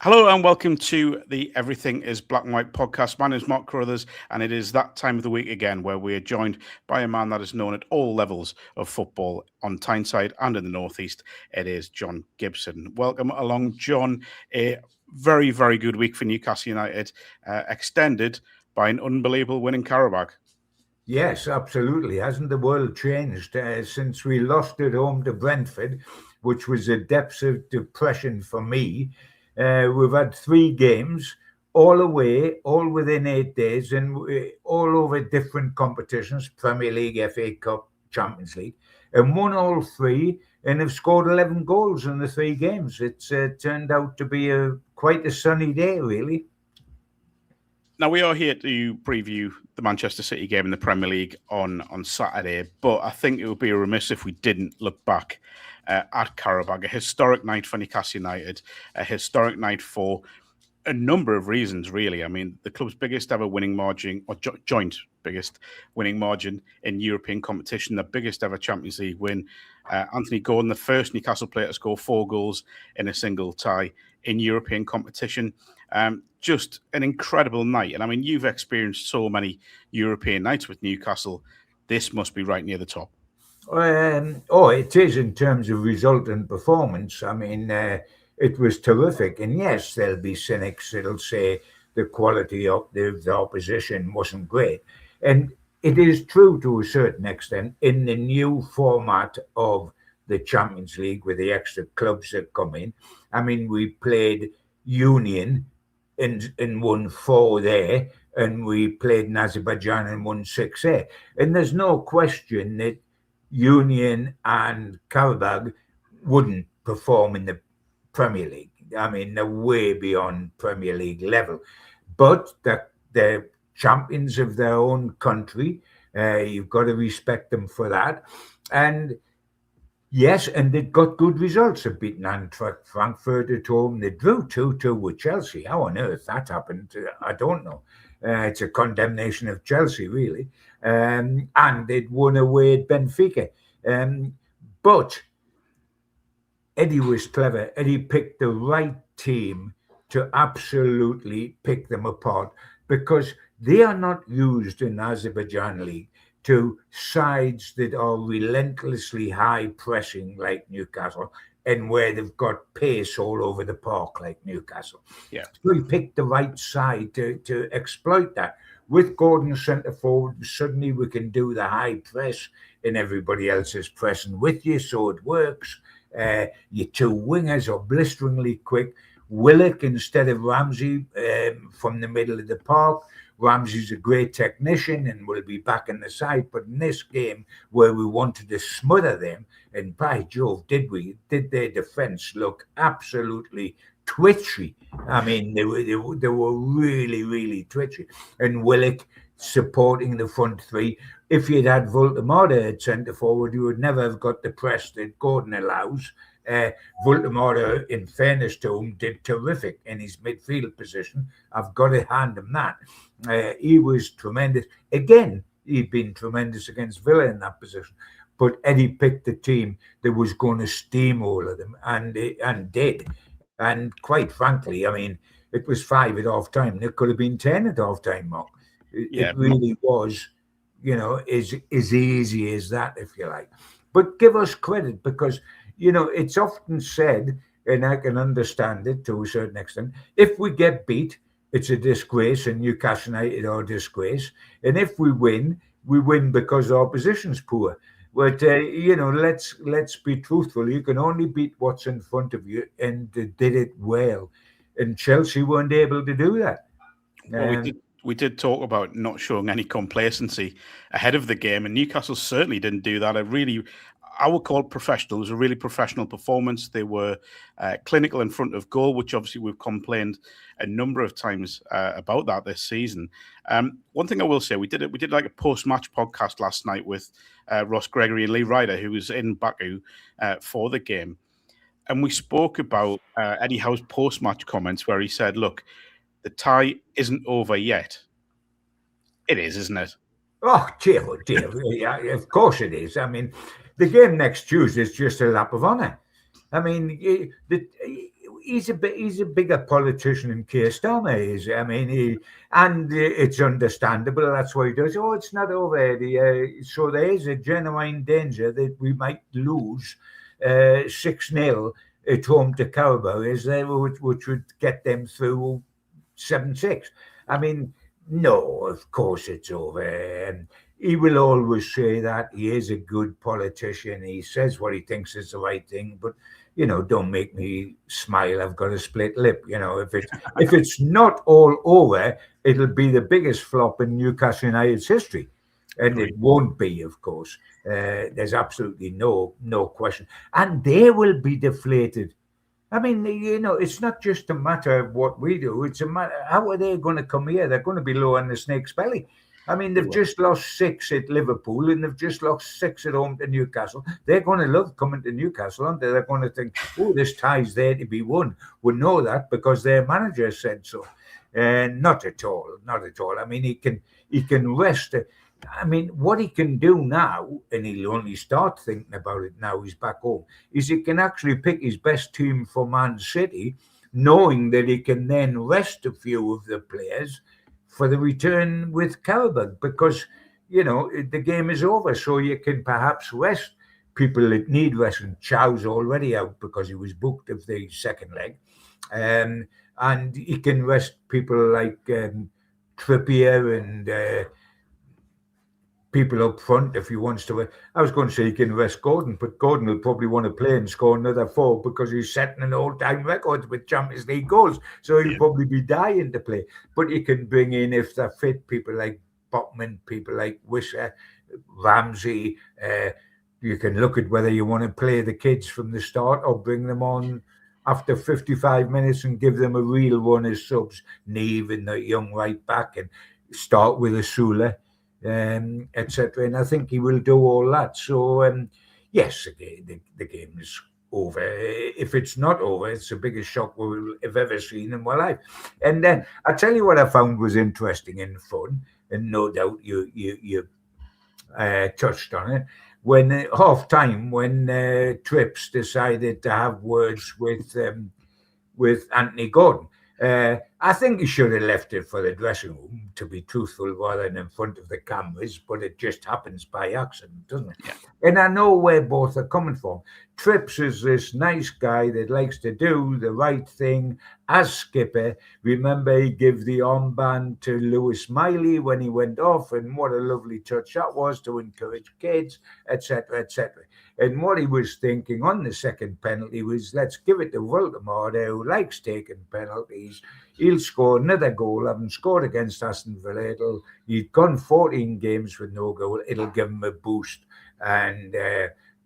Hello and welcome to the Everything is Black and White podcast. My name is Mark Carruthers, and it is that time of the week again where we are joined by a man that is known at all levels of football on Tyneside and in the Northeast. It is John Gibson. Welcome along, John. A very, very good week for Newcastle United, extended by an unbelievable win in Qarabag. Yes, absolutely. Hasn't the world changed since we lost at home to Brentford, which was a depths of depression for me? We've had 3 games, all away, all within 8 days, and all over different competitions, Premier League, FA Cup, Champions League, and won all 3 and have scored 11 goals in the 3 games. It's turned out to be quite a sunny day, really. Now, we are here to preview the Manchester City game in the Premier League on Saturday, but I think it would be remiss if we didn't look back at Qarabag, a historic night for Newcastle United, a historic night for a number of reasons, really. I mean, the club's biggest ever winning margin, or joint biggest winning margin in European competition, the biggest ever Champions League win. Anthony Gordon, the first Newcastle player to score 4 goals in a single tie in European competition. Just an incredible night. And I mean, you've experienced so many European nights with Newcastle. This must be right near the top. It is in terms of result and performance. I mean, it was terrific. And yes, there'll be cynics that'll say the quality of the opposition wasn't great. And it is true to a certain extent in the new format of the Champions League with the extra clubs that come in. I mean, we played Union and won 4 there, and we played in Azerbaijan and won 6 there. And there's no question that Union and Qarabag wouldn't perform in the Premier League. I mean, they're way beyond Premier League level. But they're champions of their own country. You've got to respect them for that. And yes, and they got good results. They've beaten Eintracht Frankfurt at home. They drew 2-2 with Chelsea. How on earth that happened, I don't know. It's a condemnation of Chelsea, really. And they'd won away at Benfica. But Eddie was clever. Eddie picked the right team to absolutely pick them apart because they are not used in the Azerbaijan League to sides that are relentlessly high pressing like Newcastle and where they've got pace all over the park like Newcastle. Yeah. So he picked the right side to exploit that. With Gordon centre forward, suddenly we can do the high press and everybody else is pressing with you, so it works. Your 2 wingers are blisteringly quick. Willock instead of Ramsey from the middle of the park. Ramsey's a great technician and will be back in the side. But in this game where we wanted to smother them, and by Jove, did their defence look absolutely twitchy. I mean, they were really, really twitchy. And Willock supporting the front 3. If you'd had Voltemada at centre forward, you would never have got the press that Gordon allows. Voltemada, in fairness to him, did terrific in his midfield position. I've got to hand him that. He was tremendous. Again, he'd been tremendous against Villa in that position. But Eddie picked the team that was going to steamroll them, and did. And quite frankly, I mean, it was 5 at half time. There could have been 10 at half time, Mark. It really was, as easy as that, if you like. But give us credit because, it's often said, and I can understand it to a certain extent, if we get beat, it's a disgrace, and Newcastle United are a disgrace. And if we win because our opposition's poor. But, let's be truthful. You can only beat what's in front of you, and they did it well. And Chelsea weren't able to do that. Well, we did talk about not showing any complacency ahead of the game, and Newcastle certainly didn't do that. I would call it professional. It was a really professional performance. They were clinical in front of goal, which obviously we've complained a number of times about that this season. One thing I will say, we did like a post-match podcast last night with Ross Gregory and Lee Ryder, who was in Baku for the game. And we spoke about Eddie Howe's post-match comments where he said, look, the tie isn't over yet. It is, isn't it? Oh, dear. Yeah, of course it is. I mean, the game next Tuesday is just a lap of honour. I mean, he's a bigger politician than Keir Starmer is. I mean, it's understandable. That's why he does. Oh, it's not over, Eddie. So there is a genuine danger that we might lose 6-0 at home to Qarabag, which would get them through 7-6. I mean, no, of course it's over. He will always say that. He is a good politician. He says what he thinks is the right thing. But, don't make me smile. I've got a split lip. If it's not all over, it'll be the biggest flop in Newcastle United's history. And it won't be, of course. There's absolutely no question. And they will be deflated. I mean, it's not just a matter of what we do. It's a matter, how are they going to come here? They're going to be low on the snake's belly. I mean, they've just lost 6 at Liverpool and they've just lost 6 at home to Newcastle. They're going to love coming to Newcastle, aren't they? They're going to think, oh, this tie's there to be won. We know that because their manager said so. Not at all. Not at all. I mean, he can rest. I mean, what he can do now, and he'll only start thinking about it now he's back home, is he can actually pick his best team for Man City, knowing that he can then rest a few of the players for the return with Qarabag, because, the game is over. So you can perhaps rest people that need rest. And Chow's already out because he was booked of the second leg. And he can rest people like Trippier and people up front if he wants to. I was going to say he can rest Gordon, but Gordon will probably want to play and score another 4 because he's setting an all-time record with Champions League goals. So he'll probably be dying to play. But you can bring in, if they're fit, people like Botman, people like Wisser, Ramsey. You can look at whether you want to play the kids from the start or bring them on after 55 minutes and give them a real run as subs. Neve and the young right back, and start with Asula. Etc. And I think he will do all that. So, yes, the game is over. If it's not over, it's the biggest shock we've ever seen in my life. And then I tell you what I found was interesting and fun, and no doubt you touched on it. When half time, when Trips decided to have words with Anthony Gordon. I think he should have left it for the dressing room, to be truthful, rather than in front of the cameras, but it just happens by accident, doesn't it? Yeah. And I know where both are coming from. Trips is this nice guy that likes to do the right thing as skipper. Remember, he gave the armband to Lewis Miley when he went off, and what a lovely touch that was to encourage kids, etc., etc. And what he was thinking on the second penalty was, let's give it to Voldemort, who likes taking penalties. He'll score another goal. Having scored against Aston Villa, he'd gone 14 games with no goal. It'll give him a boost, and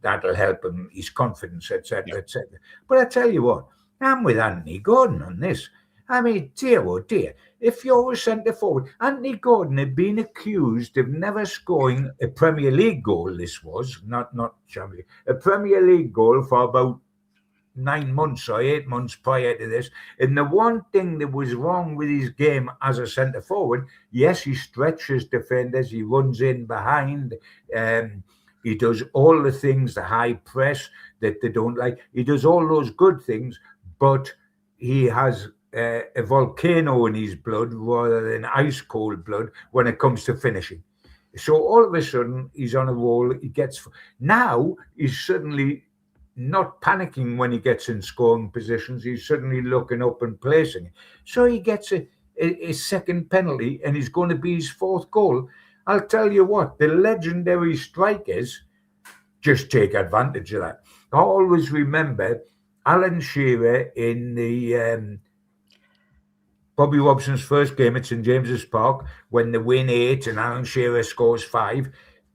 that'll help him, his confidence, etc., etc. But I tell you what, I'm with Anthony Gordon on this. I mean, dear, oh dear, if you're a centre forward, Anthony Gordon had been accused of never scoring a Premier League goal. This was not Champions League, a Premier League goal for about 9 months or 8 months prior to this. And the one thing that was wrong with his game as a centre forward, yes, he stretches defenders, he runs in behind, he does all the things, the high press that they don't like. He does all those good things, but he has a volcano in his blood rather than ice cold blood when it comes to finishing. So all of a sudden he's on a roll. Now he's suddenly not panicking when he gets in scoring positions. He's suddenly looking up and placing it. So he gets a second penalty, and he's going to be his 4th goal. I'll tell you what, the legendary strikers just take advantage of that. I always remember Alan Shearer in the Bobby Robson's first game at St James's Park, when they win 8 and Alan Shearer scores 5.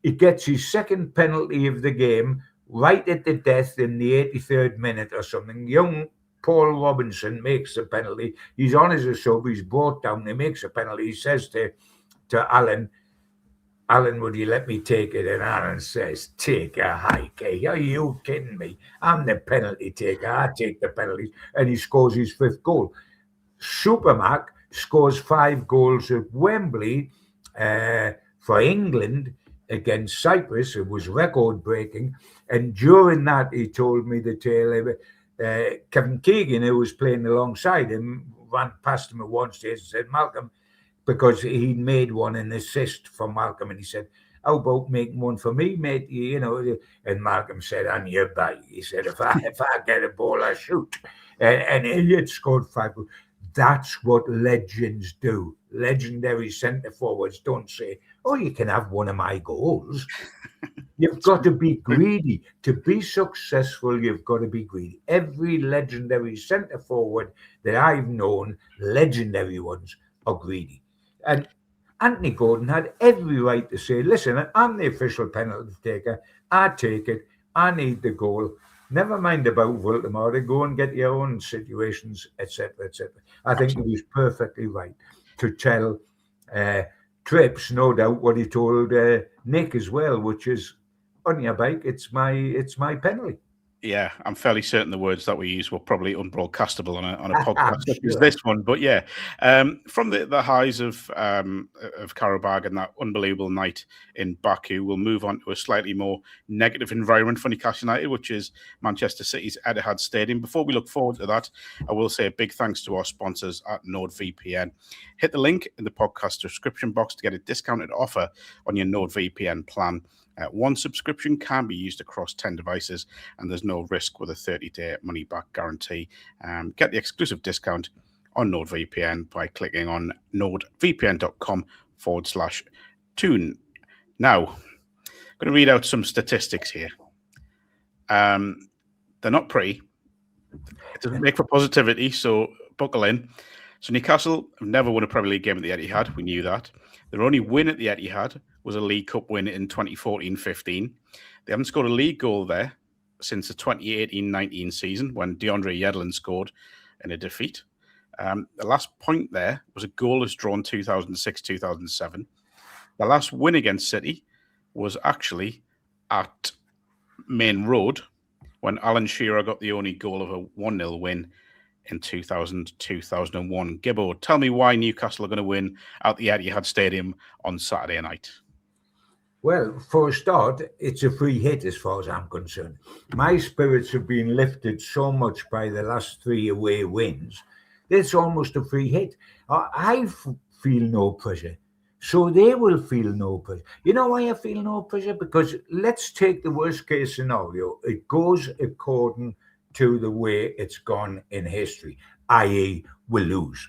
He gets his second penalty of the game right at the death in the 83rd minute or something. Young Paul Robinson makes the penalty. He's on as a sub. He's brought down. He makes a penalty. He says to Alan, would you let me take it? And Alan says, take a hike. Are you kidding me? I'm the penalty taker. I take the penalties. And he scores his 5th goal. Supermac scores 5 goals at Wembley for England against Cyprus. It was record breaking. And during that, he told me the tale of it. Kevin Keegan, who was playing alongside him, ran past him at one stage and said, Malcolm, because he'd made one an assist for Malcolm, and he said, how about making one for me, mate? You know, and Malcolm said, on your bike. He said, if I get a ball, I shoot. And he had scored 5 goals. That's what legends do. Legendary centre forwards don't say, oh, you can have one of my goals. You've got to be greedy. To be successful, you've got to be greedy. Every legendary centre forward that I've known, legendary ones, are greedy. And Anthony Gordon had every right to say, listen, I'm the official penalty taker. I take it. I need the goal. Never mind about Voldemort. Go and get your own situations, etc., etc. I think he was perfectly right to tell Trips, no doubt, what he told Nick as well, which is, on your bike, it's my penalty. Yeah, I'm fairly certain the words that we use were probably unbroadcastable on a podcast such as this one. But yeah, from the highs of Qarabag and that unbelievable night in Baku, we'll move on to a slightly more negative environment for Newcastle United, which is Manchester City's Etihad Stadium. Before we look forward to that, I will say a big thanks to our sponsors at NordVPN. Hit the link in the podcast description box to get a discounted offer on your NordVPN plan. One subscription can be used across 10 devices, and there's no risk with a 30-day money-back guarantee. Get the exclusive discount on NordVPN by clicking on nordvpn.com/tune. Now, I'm going to read out some statistics here. They're not pretty. It doesn't make for positivity, so buckle in. So Newcastle have never won a Premier League game at the Etihad. We knew that. Their only win at the Etihad was a League Cup win in 2014-15. They haven't scored a league goal there since the 2018-19 season when DeAndre Yedlin scored in a defeat. The last point there was a goalless drawn 2006-2007. The last win against City was actually at Main Road when Alan Shearer got the only goal of a 1-0 win in 2000-2001. Gibbo, tell me why Newcastle are going to win at the Etihad Stadium on Saturday night. Well, for a start, it's a free hit as far as I'm concerned. My spirits have been lifted so much by the last 3 away wins that it's almost a free hit. I feel no pressure, so they will feel no pressure. You know why I feel no pressure? Because let's take the worst case scenario. It goes according to the way it's gone in history, i.e. we'll lose.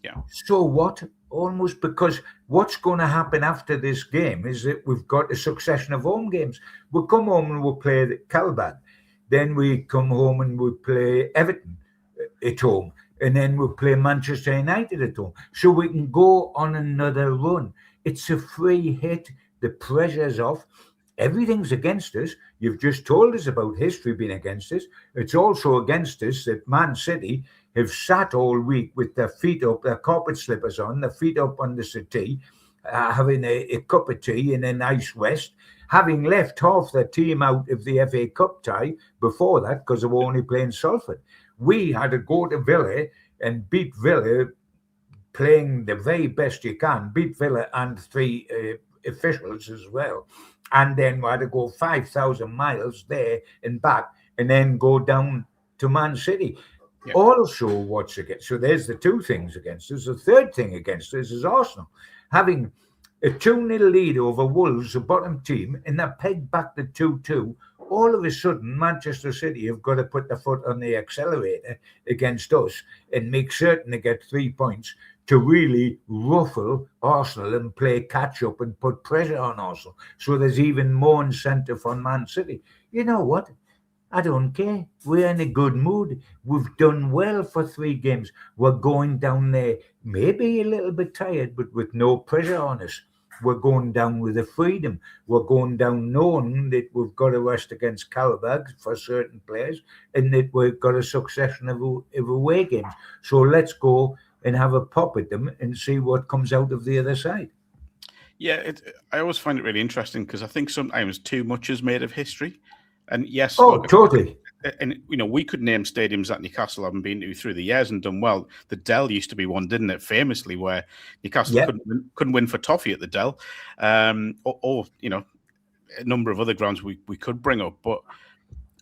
Yeah. So what? Almost, because what's going to happen after this game is that we've got a succession of home games. We'll come home and we'll play Qarabag. Then we come home and we'll play Everton at home. And then we'll play Manchester United at home. So we can go on another run. It's a free hit. The pressure's off. Everything's against us. You've just told us about history being against us. It's also against us that Man City have sat all week with their feet up, their carpet slippers on, their feet up on the settee, having a cup of tea in a nice rest, having left half their team out of the FA Cup tie before that because they were only playing Salford. We had to go to Villa and beat Villa, playing the very best you can, beat Villa and 3 officials as well. And then we had to go 5,000 miles there and back and then go down to Man City. Yep. Also, what's against? So there's the 2 things against us. The third thing against us is Arsenal having a 2-0 lead over Wolves, the bottom team, and they're pegged back to 2-2. All of a sudden, Manchester City have got to put their foot on the accelerator against us and make certain they get 3 points to really ruffle Arsenal and play catch up and put pressure on Arsenal. So there's even more incentive on Man City. You know what? I don't care. We're in a good mood. We've done well for 3 games. We're going down there, maybe a little bit tired, but with no pressure on us. We're going down with the freedom. We're going down knowing that we've got a rest against Qarabag for certain players and that we've got a succession of away games. So let's go and have a pop at them and see what comes out of the other side. Yeah, I always find it really interesting because I think sometimes too much is made of history. And yes, totally. And we could name stadiums that Newcastle haven't been to through the years and done well. The Dell used to be one, didn't it? Famously, where Newcastle couldn't win for toffee at the Dell, or a number of other grounds we could bring up. But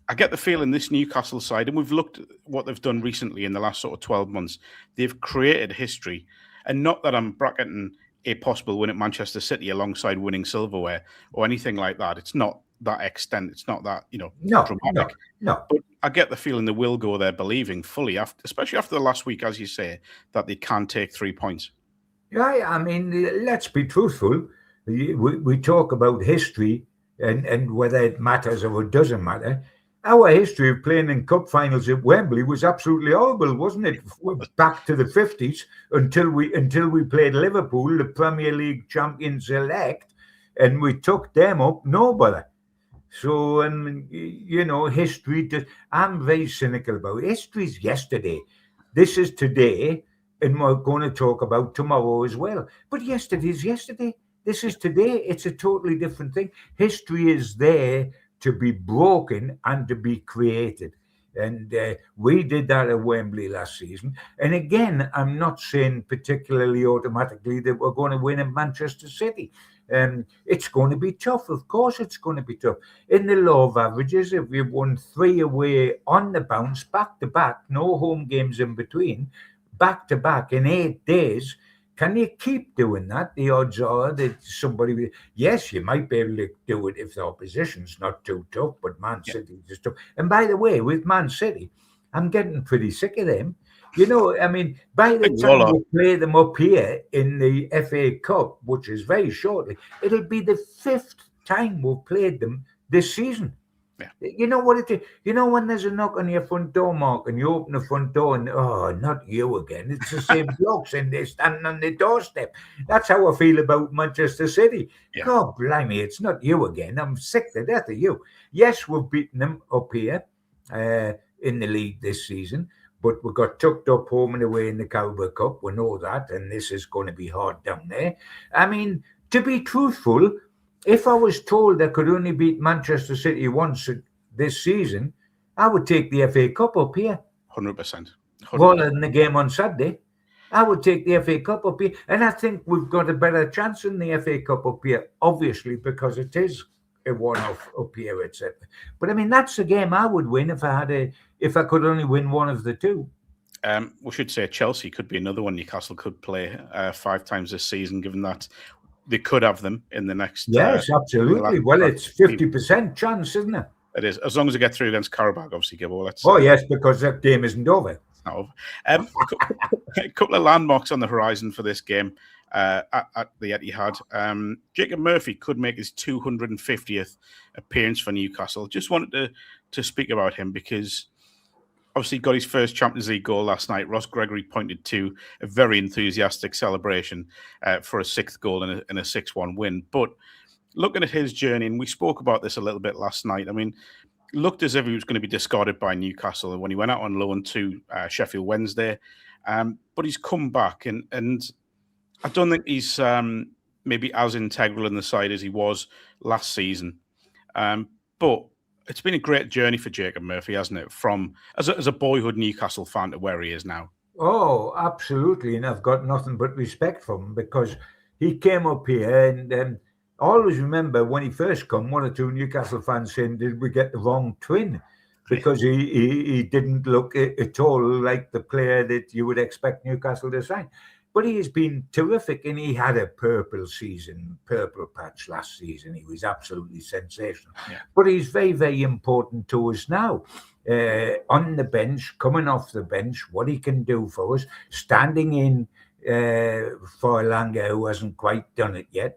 I get the feeling this Newcastle side, and we've looked at what they've done recently in the last sort of 12 months, they've created history. And not that I'm bracketing a possible win at Manchester City alongside winning silverware or anything like that. It's not that extent. It's not that, dramatic. No. But I get the feeling they will go there believing fully, especially after the last week, as you say, that they can take 3 points. Yeah, I mean, let's be truthful. We talk about history and whether it matters or it doesn't matter. Our history of playing in cup finals at Wembley was absolutely horrible, wasn't it? We're back to the 50s until we played Liverpool, the Premier League champions elect, and we took them up nobody. So, history. I'm very cynical about it. History's yesterday. This is today, and we're going to talk about tomorrow as well. But yesterday's yesterday. This is today. It's a totally different thing. History is there to be broken and to be created. And we did that at Wembley last season. And again, I'm not saying particularly automatically that we're going to win at Manchester City. It's going to be tough. Of course, it's going to be tough. In the law of averages, if we've won 3 away on the bounce, back to back, no home games in between, back to back in 8 days, can you keep doing that? The odds are that somebody, yes, you might be able to do it if the opposition's not too tough, but Man City is tough. And by the way, with Man City, I'm getting pretty sick of them. By the time we play them up here in the FA Cup, which is very shortly, it'll be the 5th time we've played them this season. Yeah. You know what it is? You know when there's a knock on your front door, Mark, and you open the front door and, oh, not you again. It's the same blokes and they're standing on the doorstep. That's how I feel about Manchester City. Yeah. God blimey, it's not you again. I'm sick to death of you. Yes, we've beaten them up here in the league this season, but we got tucked up home and away in the Qarabag Cup. We know that, and this is going to be hard down there. I mean, to be truthful, if I was told I could only beat Manchester City once this season, I would take the FA Cup up here. 100%. Rather than the game on Saturday. I would take the FA Cup up here. And I think we've got a better chance in the FA Cup up here, obviously, because it is a one-off up here, etc. But I mean, that's a game I would win if I could only win one of the two. We should say Chelsea could be another one Newcastle could play 5 times this season, given that they could have them in the next. Yes, absolutely. Well, it's 50% chance, isn't it? It is, as long as they get through against Qarabag, obviously, Gibbo. Yes, because that game isn't over. It's not over. A couple of landmarks on the horizon for this game at the Etihad. Jacob Murphy could make his 250th appearance for Newcastle. Just wanted to speak about him because obviously got his first Champions League goal last night. Ross Gregory pointed to a very enthusiastic celebration for a 6th goal and a 6-1 win. But looking at his journey, and we spoke about this a little bit last night, I mean, looked as if he was going to be discarded by Newcastle when he went out on loan to Sheffield Wednesday. But he's come back, and I don't think he's maybe as integral in the side as he was last season. But it's been a great journey for Jacob Murphy, hasn't it? From as a boyhood Newcastle fan to where he is now. Oh, absolutely. And I've got nothing but respect for him because he came up here and I always remember when he first come, 1 or 2 Newcastle fans saying, did we get the wrong twin? Because he didn't look at all like the player that you would expect Newcastle to sign. But he has been terrific, and he had a purple patch last season. He was absolutely sensational. Yeah. But he's very, very important to us now. On the bench, coming off the bench, what he can do for us, standing in for Langer, who hasn't quite done it yet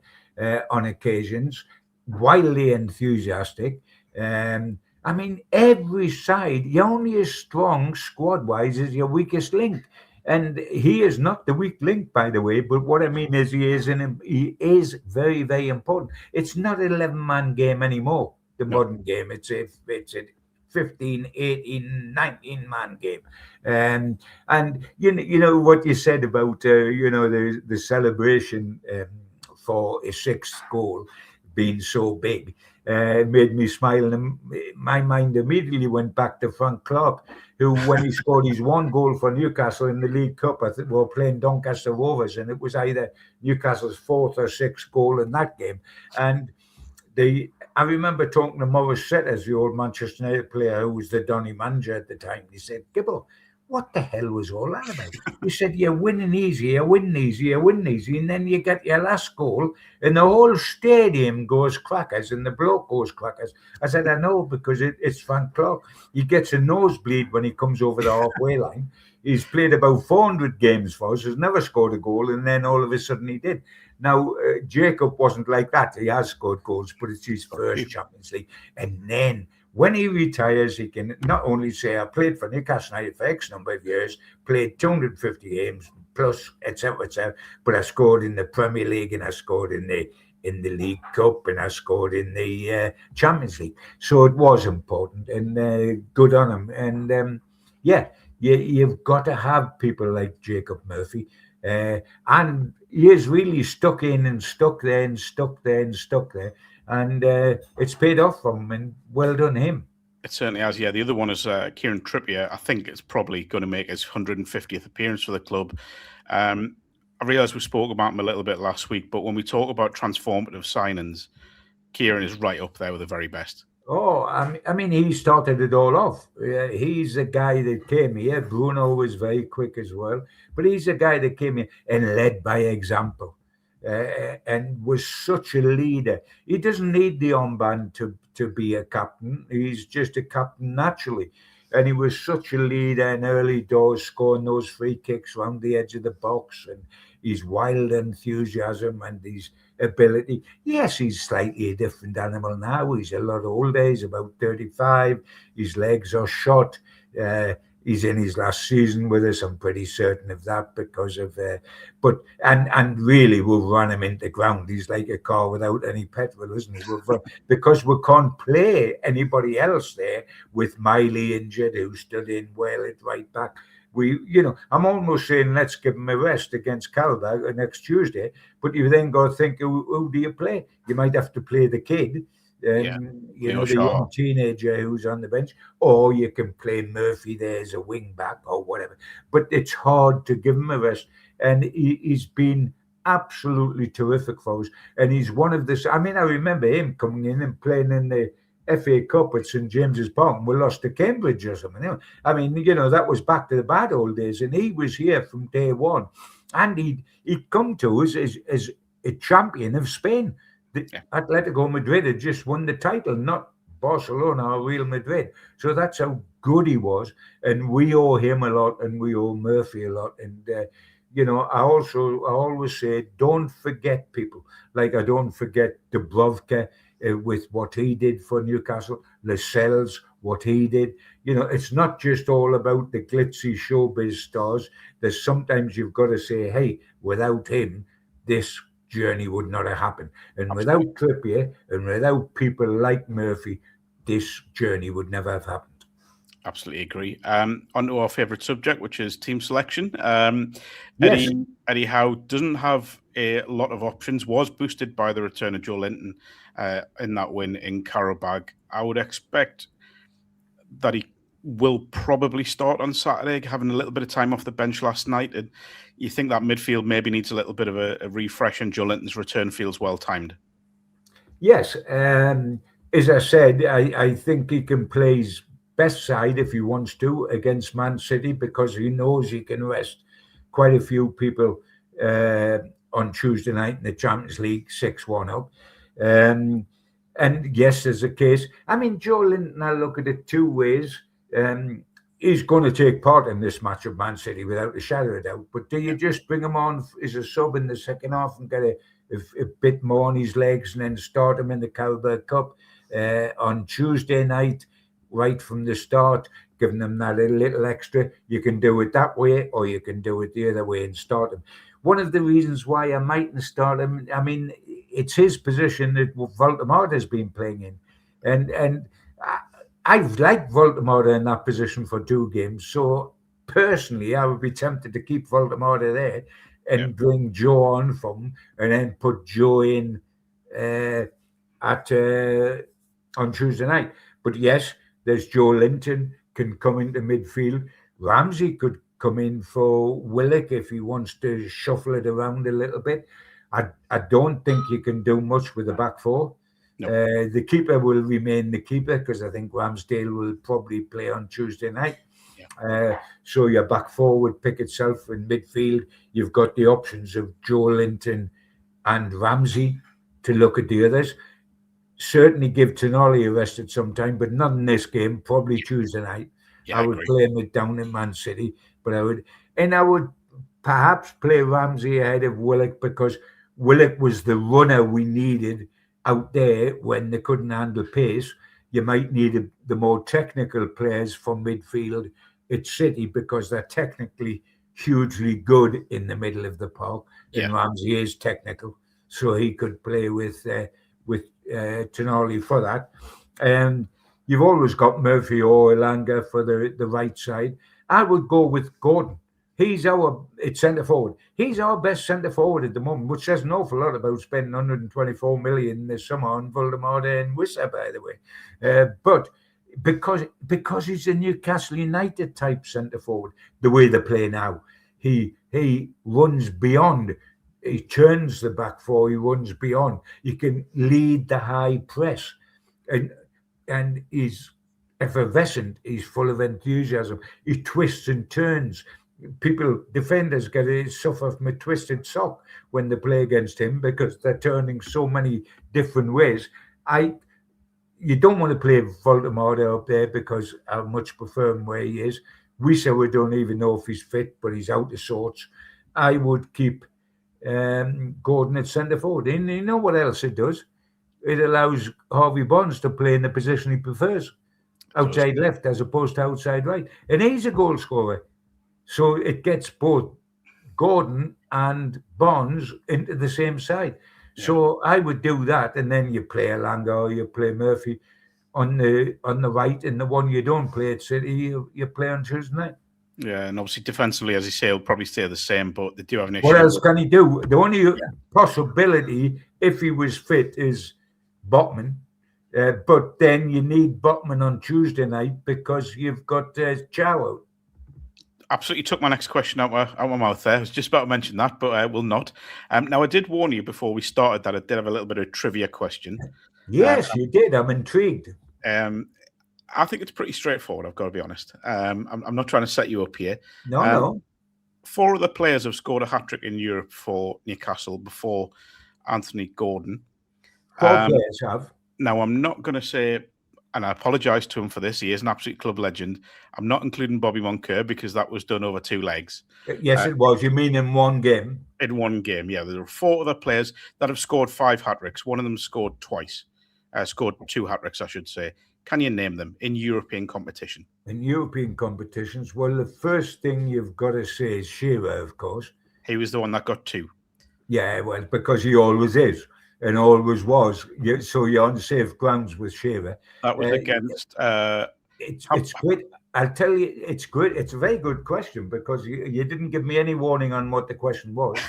on occasions, wildly enthusiastic. I mean, every side, you're only as strong squad-wise as your weakest link. And he is not the weak link, by the way, but what I mean is he is very, very important. It's not an 11-man game anymore, the modern game. It's a 15, 18, 19-man game. And you know what you said about, the celebration for a 6th goal being so big made me smile. And my mind immediately went back to Frank Clark, who, when he scored his 1 goal for Newcastle in the League Cup, I think we were playing Doncaster Rovers, and it was either Newcastle's 4th or 6th goal in that game. And I remember talking to Morris Setters, the old Manchester United player who was the Donny manager at the time. He said, Gibbo, what the hell was all that about? He said, you're winning easy, you're winning easy, you're winning easy, and then you get your last goal, and the whole stadium goes crackers, and the bloke goes crackers. I said, I know, because it's Frank Clark. He gets a nosebleed when he comes over the halfway line. He's played about 400 games for us, has never scored a goal, and then all of a sudden he did. Now, Jacob wasn't like that. He has scored goals, but it's his first Champions League. And then when he retires, he can not only say, I played for Newcastle United for X number of years, played 250 games, plus, etc., but I scored in the Premier League, and I scored in the League Cup, and I scored in the Champions League. So it was important, and good on him. And you've got to have people like Jacob Murphy. And he is really stuck in and stuck there and stuck there and stuck there. And it's paid off for him, and well done him. It certainly has, yeah. The other one is Kieran Trippier. I think it's probably going to make his 150th appearance for the club. I realise we spoke about him a little bit last week, but when we talk about transformative signings, Kieran is right up there with the very best. Oh, I mean, he started it all off. He's a guy that came here. Bruno was very quick as well, but he's a guy that came here and led by example, and was such a leader. He doesn't need the armband to be a captain. He's just a captain naturally. And he was such a leader in early doors, scoring those free kicks around the edge of the box, and his wild enthusiasm and his ability. Yes, he's slightly a different animal now. He's a lot older. He's about 35. His legs are shot. He's in his last season with us. I'm pretty certain of that because of, and really we've run him into ground. He's like a car without any petrol, isn't he? Because we can't play anybody else there with Miley injured, who stood in well at right back. I'm almost saying let's give him a rest against Qarabag next Tuesday, but you then got to think, who do you play? You might have to play the kid, the young teenager who's on the bench, or you can play Murphy there as a wing back or whatever. But it's hard to give him a rest, and he's been absolutely terrific for us. And he's one of the. I mean, I remember him coming in and playing in the FA Cup at St James's Park, and we lost to Cambridge or something. I mean, that was back to the bad old days, and he was here from day one, and he'd come to us as a champion of Spain. Atletico Madrid had just won the title, not Barcelona or Real Madrid. So that's how good he was, and we owe him a lot, and we owe Murphy a lot. And I always say, don't forget people. Like I don't forget Dubrovka. With what he did for Newcastle, Lascelles, what he did. It's not just all about the glitzy showbiz stars. There's sometimes you've got to say, hey, without him, this journey would not have happened. And without Trippier and without people like Murphy, this journey would never have happened. Absolutely agree. On to our favourite subject, which is team selection. Yes. Eddie Howe doesn't have a lot of options, was boosted by the return of Joe Linton in that win in Qarabag. I would expect that he will probably start on Saturday, having a little bit of time off the bench last night. And you think that midfield maybe needs a little bit of a refresh, and Joe Linton's return feels well timed? Yes. As I said, I think he can play his best side if he wants to against Man City, because he knows he can rest quite a few people on Tuesday night in the Champions League, 6-1 up. And yes, there's a case. I mean, Joe Linton, I look at it two ways. He's going to take part in this match of Man City without a shadow of doubt. But do you just bring him on as a sub in the second half and get a bit more on his legs, and then start him in the Qarabag Cup on Tuesday night, right from the start, giving them that little extra? You can do it that way, or you can do it the other way and start him. One of the reasons why I mightn't start him, I mean, it's his position that Voldemort has been playing in. And I've liked Voldemort in that position for 2 games. So personally, I would be tempted to keep Voldemort there and bring Joe on from, and then put Joe in on Tuesday night. But yes, there's Joe Linton can come into midfield. Ramsey could come in for Willock if he wants to shuffle it around a little bit. I don't think you can do much with the back four. No. The keeper will remain the keeper because I think Ramsdale will probably play on Tuesday night. So your back four would pick itself in midfield. You've got the options of Joe Linton and Ramsey to look at the others. Certainly give Tonali a rest at some time, but not in this game, probably Tuesday night. I would play him down in Man City, but I would perhaps play Ramsey ahead of Willock because Willock was the runner we needed out there when they couldn't handle pace. You might need the more technical players from midfield at City because they're technically hugely good in the middle of the park. And Ramsey is technical, so he could play with Tonali for that. You've always got Murphy or Elanga for the right side. I would go with Gordon. He's our centre forward. He's our best centre forward at the moment, which says an awful lot about spending 124 million this summer on Voldemort and Wissa, by the way. But because he's a Newcastle United type centre forward, the way they play now, he runs beyond. He turns the back four. He runs beyond. He can lead the high press, and he's effervescent. He's full of enthusiasm. He twists and turns. Defenders suffer from a twisted sock when they play against him because they're turning so many different ways. You don't want to play Voldemort up there because I much prefer him where he is. Wissa, we don't even know if he's fit, but he's out of sorts. I would keep Gordon at centre forward. And you know what else it does? It allows Harvey Barnes to play in the position he prefers, outside left as opposed to outside right. And he's a goal scorer. So it gets both Gordon and Barnes into the same side. Yeah. So I would do that, and then you play Elanga or you play Murphy on the right, and the one you don't play at City, you play on Tuesday night. Yeah, and obviously defensively, as you say, he'll probably stay the same, but they do have an issue. What else can he do? The only possibility, if he was fit, is Botman. But then you need Botman on Tuesday night because you've got Chow out. Absolutely took my next question out my mouth there. I was just about to mention that, but I will not. Now, I did warn you before we started that I did have a little bit of a trivia question. Yes, you did. I'm intrigued. I think it's pretty straightforward, I've got to be honest. I'm not trying to set you up here. No. 4 other players have scored a hat-trick in Europe for Newcastle before Anthony Gordon. 4 players have. Now, I'm not going to say, and I apologise to him for this, he is an absolute club legend. I'm not including Bobby Moncur because that was done over 2 legs. Yes, it was. You mean in one game? In one game, yeah. There are 4 other players that have scored 5 hat-tricks. One of them scored twice. Scored 2 hat-tricks, I should say. Can you name them in European competition? In European competitions, well, the first thing you've got to say is Shearer, of course. He was the one that got 2. Yeah, well, because he always is and always was. So you're on safe grounds with Shearer. That was against... It's great. I'll tell you, it's good. It's a very good question because you didn't give me any warning on what the question was.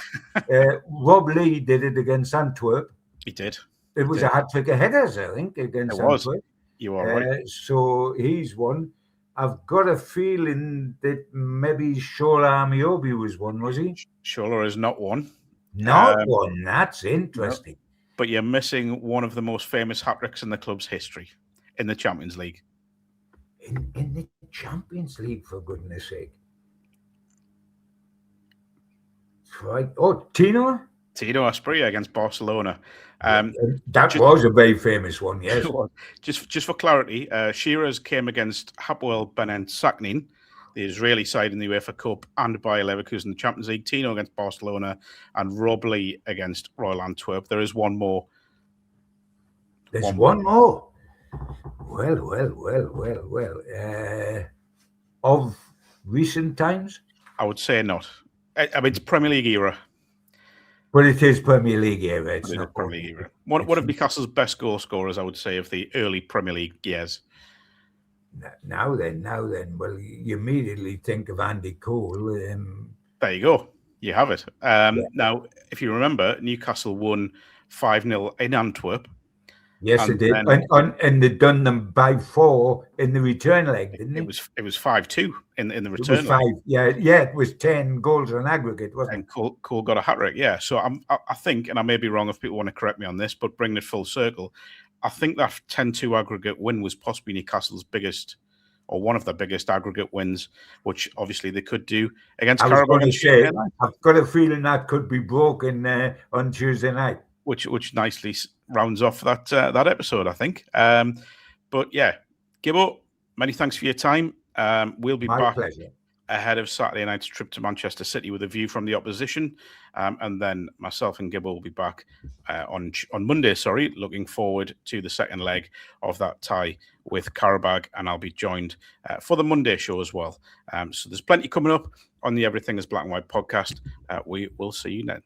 Rob Lee did it against Antwerp. He did. It was a hat-trick of headers, I think, against Antwerp. You are right. So he's one. I've got a feeling that maybe Shola Amiobi was one, was he? Shola is not one. Not one. That's interesting. No. But you're missing one of the most famous hat-tricks in the club's history in the Champions League. In the Champions League, for goodness sake. Right. Oh, Tino Asprilla against Barcelona. That was a very famous one, yes. Just for clarity, Shearer's came against Hapoel Benet Saknin, the Israeli side in the UEFA Cup, and Bayer Leverkusen in the Champions League. Tino against Barcelona, and Rob Lee against Royal Antwerp. There is one more. There's one more. Well. Of recent times? I would say not. I mean, it's Premier League era. But it is Premier League era. It's not Premier League era. One of Newcastle's best goal scorers, I would say, of the early Premier League years. Now then. Well, you immediately think of Andy Cole. There you go. You have it. Now, if you remember, Newcastle won 5-0 in Antwerp. Yes, it did. And they'd done them by 4 in the return leg, didn't it? It was 5-2 in the return leg. 5. Yeah, it was 10 goals on aggregate, wasn't it? And Cole got a hat-trick, yeah. So I think, and I may be wrong if people want to correct me on this, but bringing it full circle, I think that 10-2 aggregate win was possibly Newcastle's biggest, or one of the biggest aggregate wins, which obviously they could do against Qarabag. I've got a feeling that could be broken on Tuesday night. Which nicely rounds off that episode, I think. But yeah, Gibbo, many thanks for your time. We'll be back ahead of Saturday night's trip to Manchester City with a view from the opposition. And then myself and Gibbo will be back on Monday, looking forward to the second leg of that tie with Qarabag. And I'll be joined for the Monday show as well. So there's plenty coming up on the Everything is Black and White podcast. We will see you then.